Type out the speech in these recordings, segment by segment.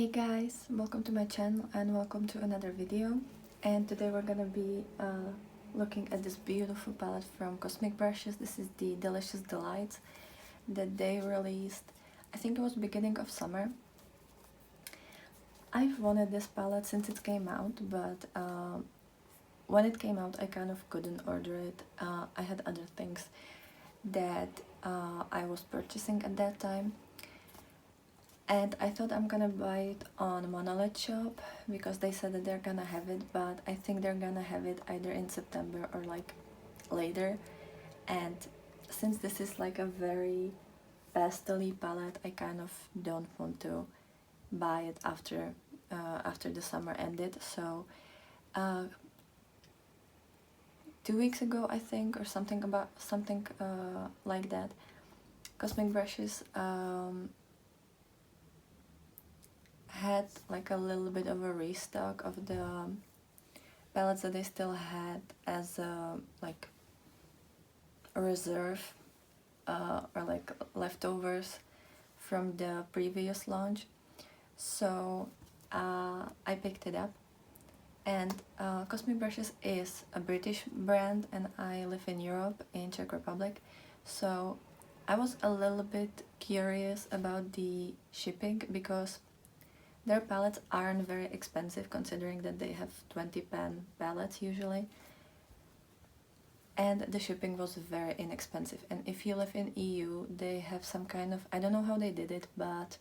Hey guys, welcome to my channel and welcome to another video. And today we're gonna be looking at this beautiful palette from Cosmic Brushes. This is the Delicious Delights that they released, I think it was beginning of summer. I've wanted this palette since it came out, but when it came out I kind of couldn't order it. I had other things that I was purchasing at that time. And I thought I'm gonna buy it on Monolith Shop because they said that they're gonna have it, but I think they're gonna have it either in September or like later. And since this is like a very pastel-y palette, I kind of don't want to buy it after the summer ended. So 2 weeks ago, I think, or something like that, Cosmic Brushes had like a little bit of a restock of the palettes that they still had as like a reserve or like leftovers from the previous launch. So I picked it up, and Cosmic Brushes is a British brand and I live in Europe, in Czech Republic, so I was a little bit curious about the shipping because their palettes aren't very expensive considering that they have 20-pan palettes usually. And the shipping was very inexpensive. And if you live in EU, they have some kind of, I don't know how they did it, but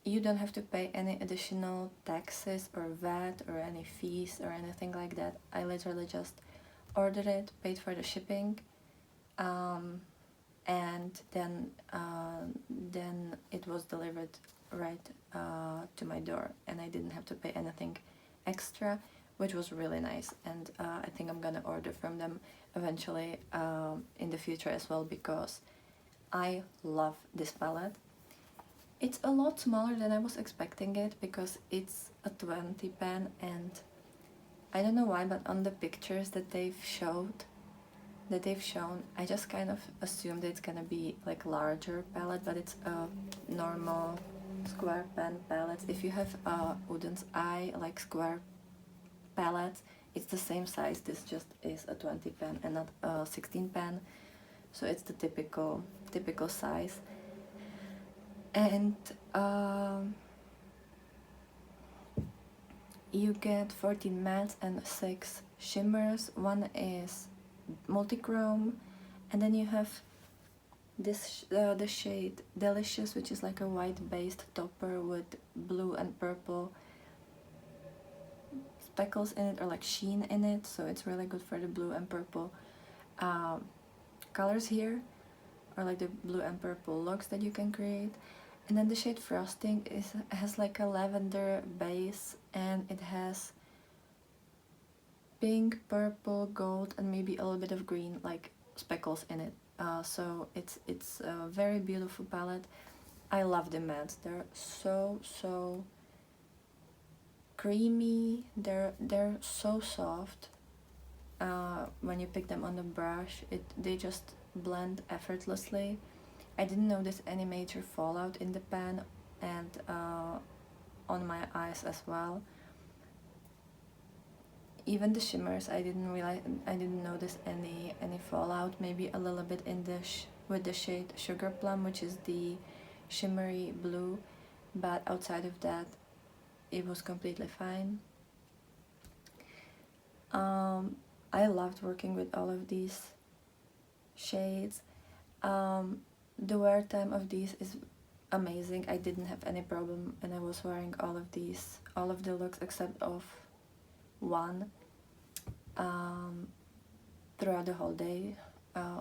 you don't have to pay any additional taxes or VAT or any fees or anything like that. I literally just ordered it, paid for the shipping, and then it was delivered right to my door, and I didn't have to pay anything extra, which was really nice. And I think I'm gonna order from them eventually in the future as well, because I love this palette. It's a lot smaller than I was expecting it because it's a 20 pan, and I don't know why, but on the pictures that they've shown, I just kind of assumed it's gonna be like larger palette, but it's a normal square pan palette. If you have Oden's Eye, like square palettes, it's the same size. This just is a 20 pan and not a 16 pan, so it's the typical size. And you get 14 mattes and 6 shimmers. One is multi-chrome, and then you have this the shade Delicious, which is like a white based topper with blue and purple speckles in it, or like sheen in it, so it's really good for the blue and purple colors here, or like the blue and purple looks that you can create. And then the shade Frosting has like a lavender base, and it has pink, purple, gold, and maybe a little bit of green like speckles in it. So it's a very beautiful palette. I love the mattes. They're so creamy. They're so soft. When you pick them on the brush, they just blend effortlessly. I didn't notice any major fallout in the pan and on my eyes as well. Even the shimmers, I didn't notice any fallout. Maybe a little bit in the with the shade Sugarplum, which is the shimmery blue, but outside of that, it was completely fine. I loved working with all of these shades. The wear time of these is amazing. I didn't have any problem, and I was wearing all of the looks except of one throughout the whole day.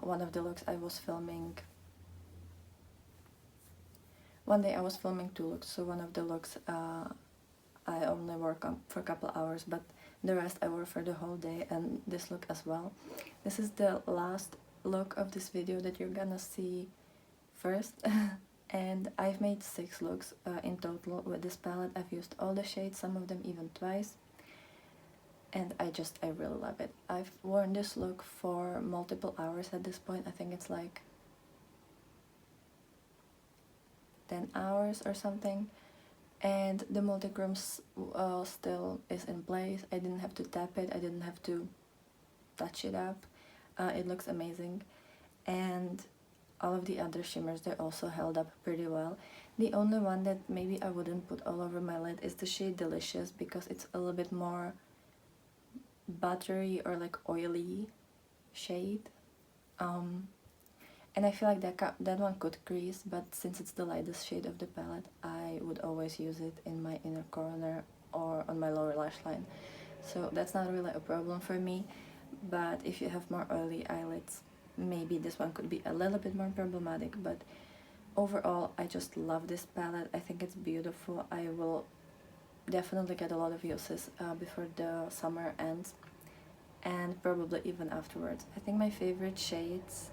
One of the looks I was filming, one day I was filming 2 looks, so one of the looks I only wore for a couple hours, but the rest I wore for the whole day, and this look as well. This is the last look of this video that you're gonna see first. And I've made 6 looks in total with this palette. I've used all the shades, some of them even twice, and I really love it. I've worn this look for multiple hours at this point. I think it's like 10 hours or something, And the multichrome still is in place. I didn't have to tap it, I didn't have to touch it up. It looks amazing. And all of the other shimmers, they also held up pretty well. The only one that maybe I wouldn't put all over my lid is the shade Delicious, because it's a little bit more buttery or like oily shade. And I feel like that one could crease, but since it's the lightest shade of the palette, I would always use it in my inner corner or on my lower lash line. So that's not really a problem for me, but if you have more oily eyelids, maybe this one could be a little bit more problematic. But overall, I just love this palette. I think it's beautiful. I will definitely get a lot of uses before the summer ends, and probably even afterwards. I think my favorite shades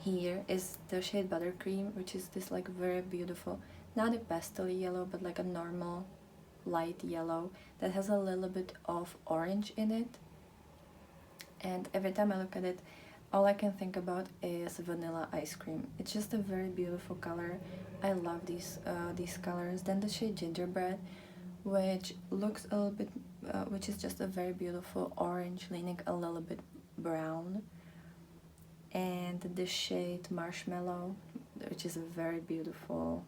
here is the shade Buttercream, which is this like very beautiful, not a pastel yellow, but like a normal light yellow that has a little bit of orange in it. And every time I look at it, all I can think about is vanilla ice cream. It's just a very beautiful color. I love these colors. Then the shade Gingerbread, which looks a little bit, which is just a very beautiful orange, leaning a little bit brown. And the shade Marshmallow, which is a very beautiful,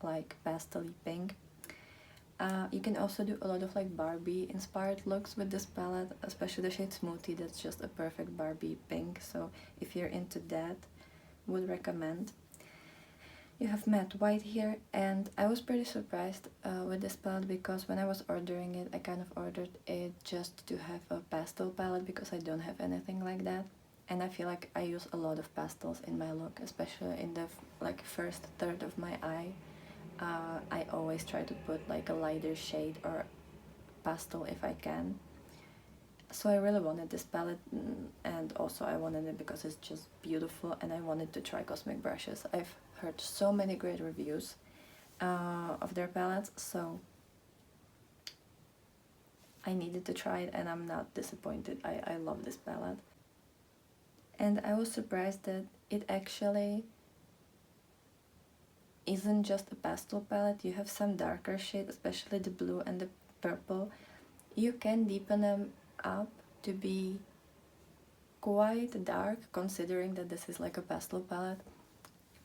like pastel-y pink. You can also do a lot of like Barbie inspired looks with this palette, especially the shade Smoothie. That's just a perfect Barbie pink, so if you're into that, would recommend. You have matte white here, and I was pretty surprised with this palette, because when I was ordering it, I kind of ordered it just to have a pastel palette, because I don't have anything like that. And I feel like I use a lot of pastels in my look, especially in the like first third of my eye. I always try to put like a lighter shade or pastel if I can. So I really wanted this palette, and also I wanted it because it's just beautiful, and I wanted to try Cosmic Brushes. I've heard so many great reviews of their palettes, so I needed to try it, and I'm not disappointed. I love this palette. And I was surprised that it actually isn't just a pastel palette. You have some darker shades, especially the blue and the purple. You can deepen them up to be quite dark, considering that this is like a pastel palette.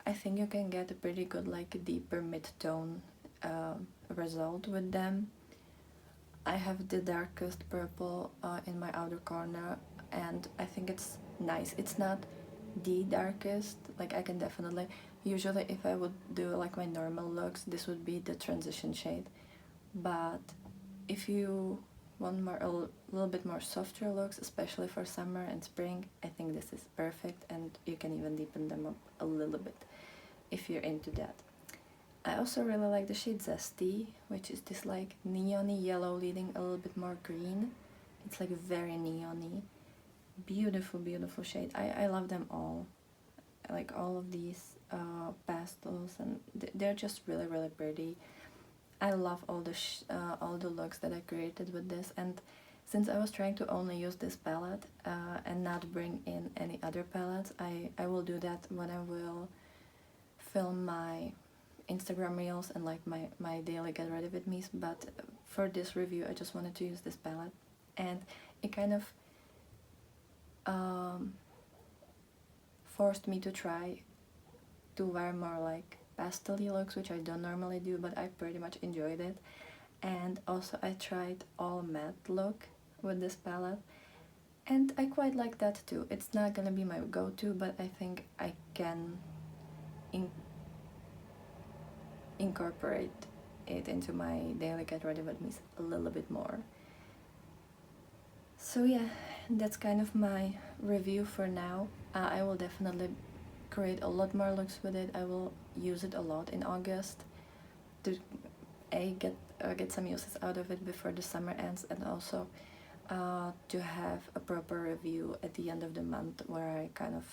I think you can get a pretty good like deeper mid-tone result with them. I have the darkest purple in my outer corner, and I think it's nice. It's not the darkest, like I can definitely, usually if I would do like my normal looks, this would be the transition shade, but if you want more a little bit more softer looks, especially for summer and spring, I think this is perfect, and you can even deepen them up a little bit if you're into that. I also really like the shade Zesty, which is this like neon-y yellow leading a little bit more green. It's like very neon-y. Beautiful, beautiful shade. I love them all. I like all of these pastels, and they're just really, really pretty. I love all the looks that I created with this, and since I was trying to only use this palette and not bring in any other palettes, I will do that when I will film my Instagram reels and like my daily get ready with me's. But for this review, I just wanted to use this palette, and it kind of forced me to try to wear more like pastel-y looks, which I don't normally do, but I pretty much enjoyed it. And also I tried all matte look with this palette, and I quite like that too. It's not gonna be my go-to, but I think I can incorporate it into my daily get ready with me a little bit more. So yeah, that's kind of my review for now. I will definitely create a lot more looks with it. I will use it a lot in August to get some uses out of it before the summer ends, and also to have a proper review at the end of the month where I kind of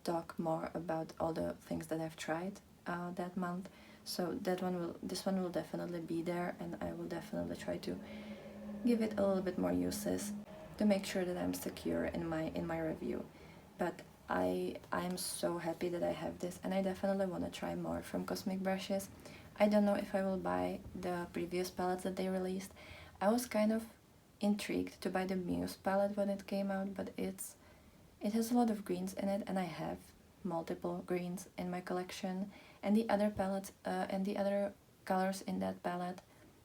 talk more about all the things that I've tried that month. So this one will definitely be there, and I will definitely try to give it a little bit more uses to make sure that I'm secure in my review. But I'm so happy that I have this, and I definitely want to try more from Cosmic Brushes. I don't know if I will buy the previous palettes that they released. I was kind of intrigued to buy the Muse palette when it came out, but it has a lot of greens in it, and I have multiple greens in my collection. And the other palettes and the other colors in that palette,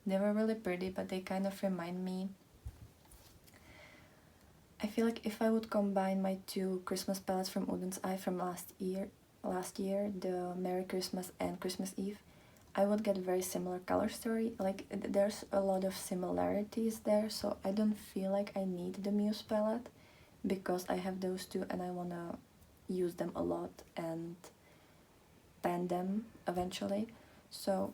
they were really pretty, but they kind of remind me. I feel like if I would combine my two Christmas palettes from Oden's Eye from last year, the Merry Christmas and Christmas Eve, I would get a very similar color story. Like, there's a lot of similarities there, so I don't feel like I need the Muse palette because I have those two and I wanna use them a lot and pan them eventually. So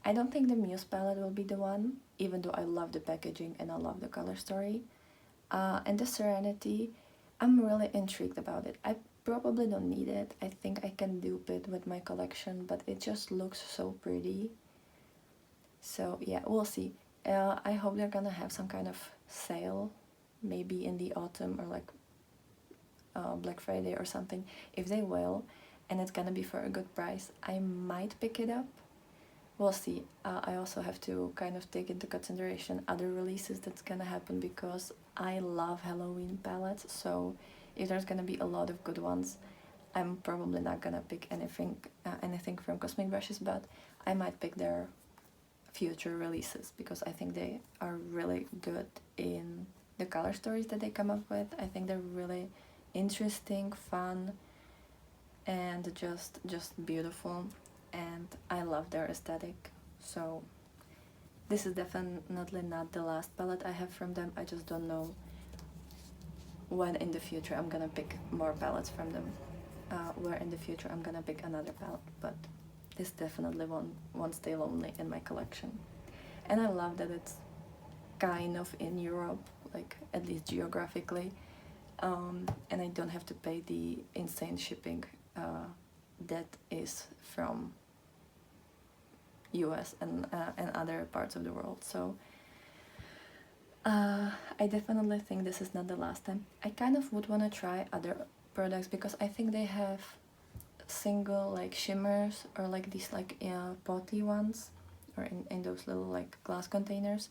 I don't think the Muse palette will be the one, even though I love the packaging and I love the color story. And the Serenity, I'm really intrigued about it. I probably don't need it. I think I can dupe it with my collection, but it just looks so pretty. So yeah, we'll see. I hope they're gonna have some kind of sale, maybe in the autumn or like Black Friday or something. If they will, and it's gonna be for a good price, I might pick it up. We'll see. I also have to kind of take into consideration other releases that's gonna happen because I love Halloween palettes, so if there's gonna be a lot of good ones, I'm probably not gonna pick anything from Cosmic Brushes, but I might pick their future releases because I think they are really good in the color stories that they come up with. I think they're really interesting, fun, and just beautiful, and I love their aesthetic. So this is definitely not the last palette I have from them. I just don't know when in the future I'm gonna pick more palettes from them, where in the future I'm gonna pick another palette, but this definitely won't stay lonely in my collection. And I love that it's kind of in Europe, like at least geographically, and I don't have to pay the insane shipping that is from US and other parts of the world. So I definitely think this is not the last time. I kind of would want to try other products because I think they have single like shimmers or like these like potty ones, or in those little like glass containers,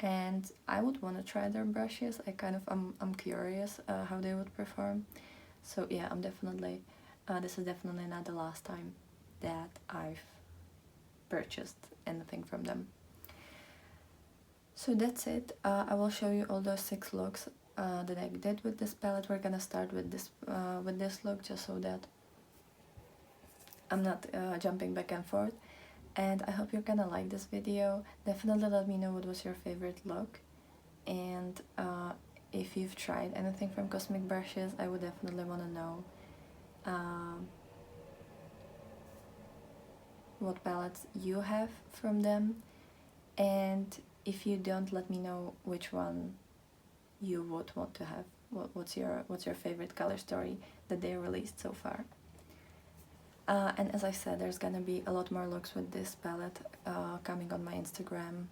and I would want to try their brushes. I'm curious how they would perform. So yeah, this is definitely not the last time that I've purchased anything from them. So that's it. I will show you all those 6 looks that I did with this palette. We're gonna start with this look just so that I'm not jumping back and forth. And I hope you're gonna like this video. Definitely let me know what was your favorite look, and if you've tried anything from Cosmic Brushes, I would definitely want to know what palettes you have from them, and if you don't, let me know which one you would want to have. What's your favorite color story that they released so far. And as I said, there's gonna be a lot more looks with this palette coming on my Instagram.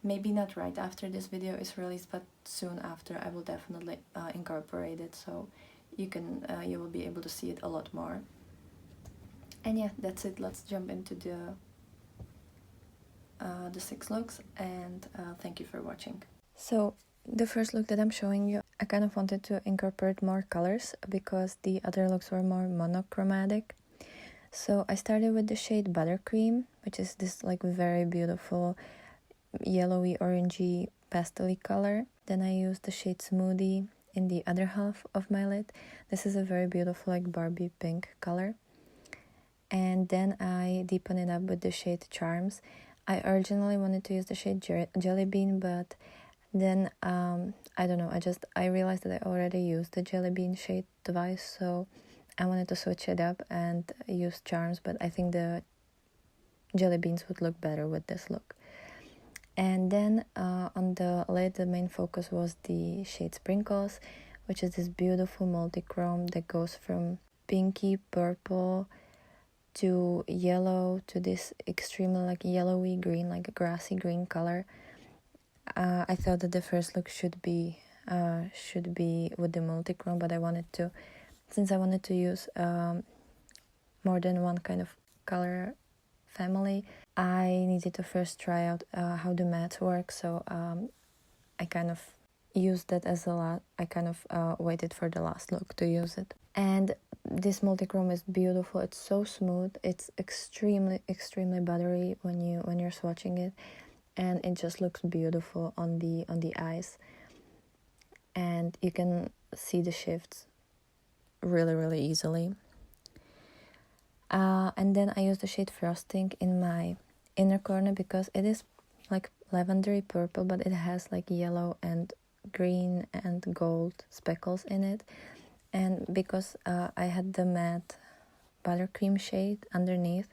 Maybe not right after this video is released, but soon after. I will definitely incorporate it, so you will be able to see it a lot more. And yeah, that's it. Let's jump into the 6 looks, and thank you for watching. So the first look that I'm showing you, I kind of wanted to incorporate more colors because the other looks were more monochromatic. So I started with the shade Buttercream, which is this like very beautiful yellowy orangey pastel color. Then I used the shade Smoothie in the other half of my lid. This is a very beautiful like Barbie pink color. And then I deepen it up with the shade Charms. I originally wanted to use the shade Jelly Bean, but then I don't know, I realized that I already used the Jelly Bean shade twice, so I wanted to switch it up and use Charms, but I think the Jelly Beans would look better with this look. And then on the lid, the main focus was the shade Sprinkles, which is this beautiful multi-chrome that goes from pinky purple to yellow to this extremely like yellowy green, like a grassy green color. I thought that the first look should be with the multi-chrome, but I wanted to since I wanted to use more than one kind of color family, I needed to first try out how the mattes work, so I kind of used that as a lot. I kind of waited for the last look to use it. And this multichrome is beautiful. It's so smooth. It's extremely buttery when you're swatching it, and it just looks beautiful on the eyes. And you can see the shifts really easily. And then I use the shade Frosting in my inner corner because it is like lavendery purple, but it has like yellow and green and gold speckles in it. And because I had the matte buttercream shade underneath,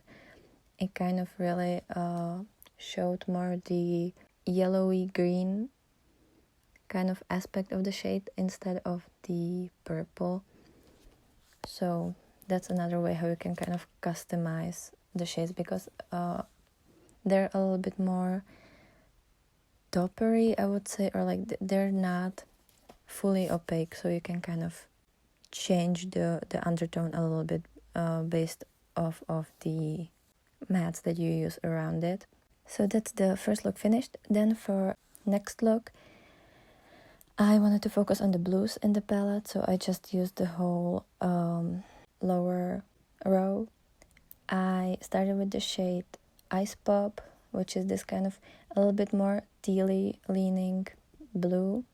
it kind of really showed more the yellowy green kind of aspect of the shade instead of the purple. So that's another way how you can kind of customize the shades, because they're a little bit more taupery, I would say, or like they're not fully opaque, so you can kind of change the undertone a little bit based off of the mattes that you use around it. So that's the first look finished. Then for next look, I wanted to focus on the blues in the palette, so I just used the whole lower row. I started with the shade Ice Pop, which is this kind of a little bit more tealy leaning blue.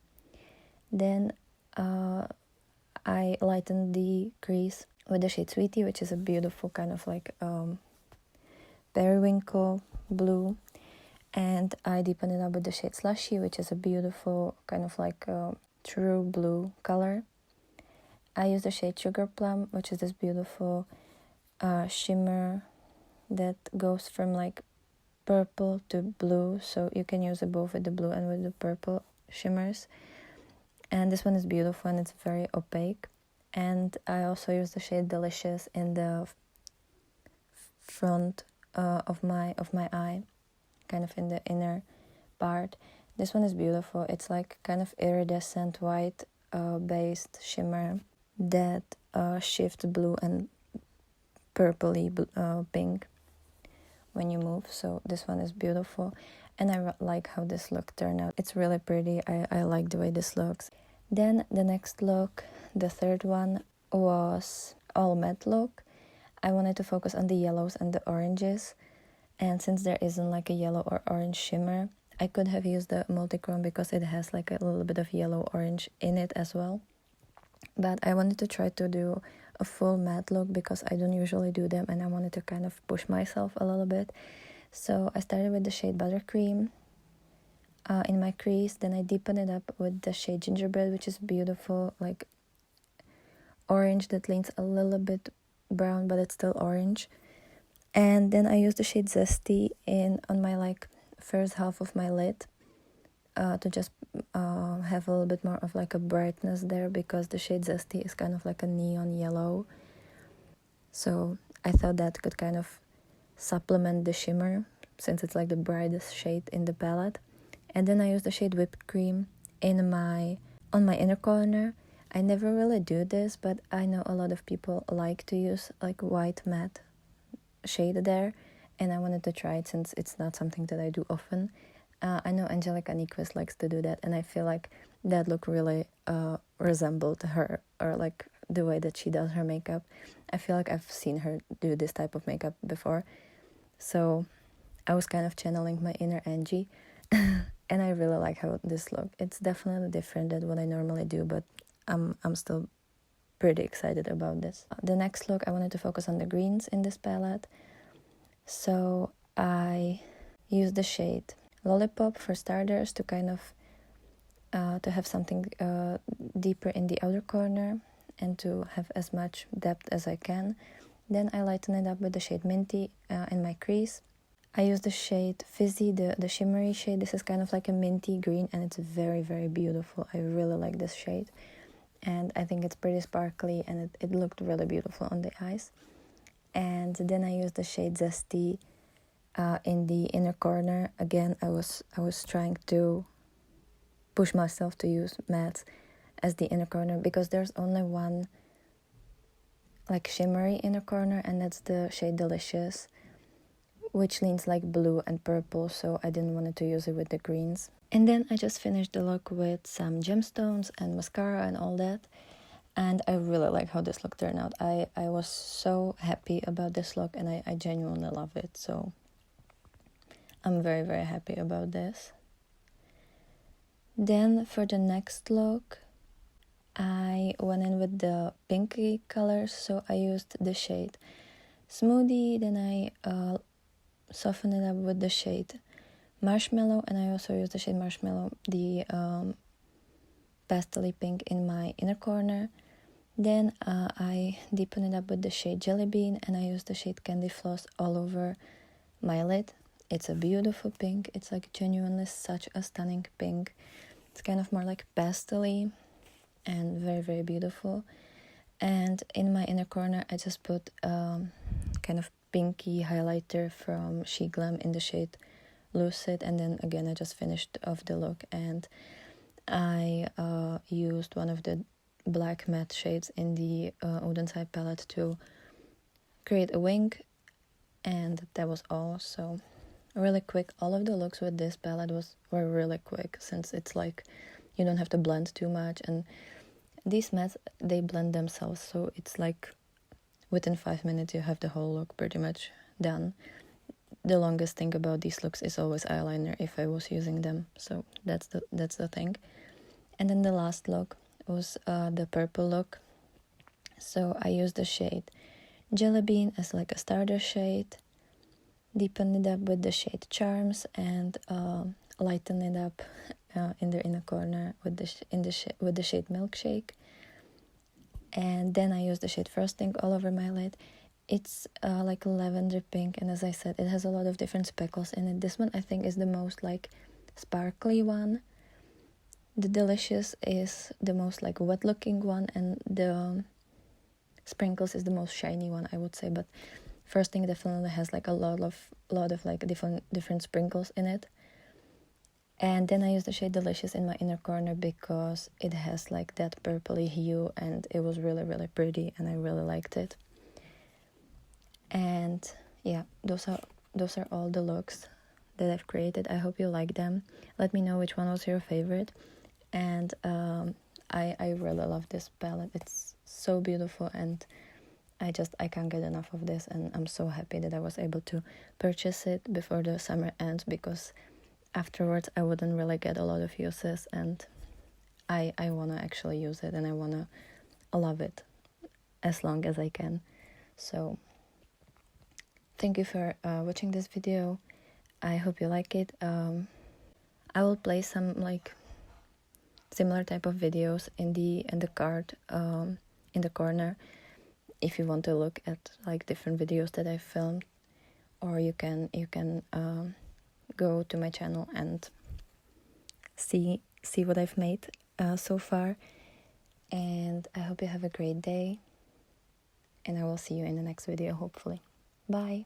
Then I lightened the crease with the shade Sweetie, which is a beautiful kind of like periwinkle blue. And I deepened it up with the shade Slushy, which is a beautiful kind of like true blue color. I used the shade Sugarplum, which is this beautiful shimmer that goes from like purple to blue, so you can use it both with the blue and with the purple shimmers. And this one is beautiful and it's very opaque. And I also used the shade Delicious in the front of my eye, kind of in the inner part. This one is beautiful. It's like kind of iridescent white based shimmer that shifts blue and purpley pink when you move. So this one is beautiful, and I like how this look turned out. It's really pretty. I like the way this looks. Then the next look, the third one, was all matte look. I wanted to focus on the yellows and the oranges, and since there isn't like a yellow or orange shimmer, I could have used the multichrome because it has like a little bit of yellow orange in it as well. But I wanted to try to do a full matte look because I don't usually do them, and I wanted to kind of push myself a little bit. So I started with the shade Buttercream in my crease. Then I deepened it up with the shade Gingerbread, which is beautiful, like orange that leans a little bit brown, but it's still orange. And then I used the shade Zesty on my like first half of my lid to just have a little bit more of like a brightness there, because the shade Zesty is kind of like a neon yellow. So I thought that could kind of supplement the shimmer since it's like the brightest shade in the palette. And then I used the shade Whipped Cream on my inner corner. I never really do this, but I know a lot of people like to use like white matte shade there, and I wanted to try it since it's not something that I do often. I know Angelica Nyquist likes to do that, and I feel like that look really resembled her, or like the way that she does her makeup. I feel like I've seen her do this type of makeup before, so I was kind of channeling my inner Angie, and I really like how this look. It's definitely different than what I normally do, but I'm still pretty excited about this. The next look, I wanted to focus on the greens in this palette, so I used the shade Lollipop for starters to kind of to have something deeper in the outer corner and to have as much depth as I can. Then I lighten it up with the shade Minty in my crease. I use the shade Fizzy, the shimmery shade. This is kind of like a minty green, and it's very beautiful. I really like this shade, and I think it's pretty sparkly, and it looked really beautiful on the eyes. And then I used the shade Zesty in the inner corner. Again, I was trying to push myself to use mattes as the inner corner because there's only one like shimmery inner corner, and that's the shade Delicious, which leans like blue and purple, so I didn't want to use it with the greens. And then I just finished the look with some gemstones and mascara and all that. And I really like how this look turned out. I was so happy about this look, and I genuinely love it. So I'm very, very happy about this. Then for the next look, I went in with the pinky colors. So I used the shade Smoothie, then I softened it up with the shade Marshmallow, and I also used the shade Marshmallow, the pastel pink in my inner corner. Then I deepened it up with the shade Jelly Bean, and I used the shade Candy Floss all over my lid. It's a beautiful pink. It's like genuinely such a stunning pink. It's kind of more like pastel-y and very, very beautiful. And in my inner corner, I just put kind of pinky highlighter from She Glam in the shade Lucid, and then again I just finished off the look, and I used one of the black matte shades in the Oden side palette to create a wing, and that was all. So really quick. All of the looks with this palette were really quick, since it's like you don't have to blend too much, and these mattes, they blend themselves, so it's like within 5 minutes you have the whole look pretty much done. The longest thing about these looks is always eyeliner if I was using them, so that's the thing. And then the last look was the purple look. So I used the shade Jelly Bean as like a starter shade, deepened it up with the shade Charms, and lightened it up in the inner corner with the shade Milkshake. And then I used the shade Frosting all over my lid. It's like a lavender pink, and as I said, it has a lot of different speckles in it. This one I think is the most like sparkly one. The Delicious is the most like wet looking one, and the Sprinkles is the most shiny one, I would say. But Frosting definitely has like a lot of like different sprinkles in it. And then I used the shade Delicious in my inner corner because it has like that purpley hue, and it was really, really pretty, and I really liked it. And yeah, those are all the looks that I've created. I hope you like them. Let me know which one was your favorite. And I really love this palette. It's so beautiful, and I can't get enough of this, and I'm so happy that I was able to purchase it before the summer ends, because afterwards I wouldn't really get a lot of uses, and I want to actually use it, and I want to love it as long as I can. So thank you for watching this video. I hope you like it. I will play some like similar type of videos in the card in the corner if you want to look at like different videos that I filmed, or you can go to my channel and see what I've made so far. And I hope you have a great day, and I will see you in the next video, hopefully. Bye.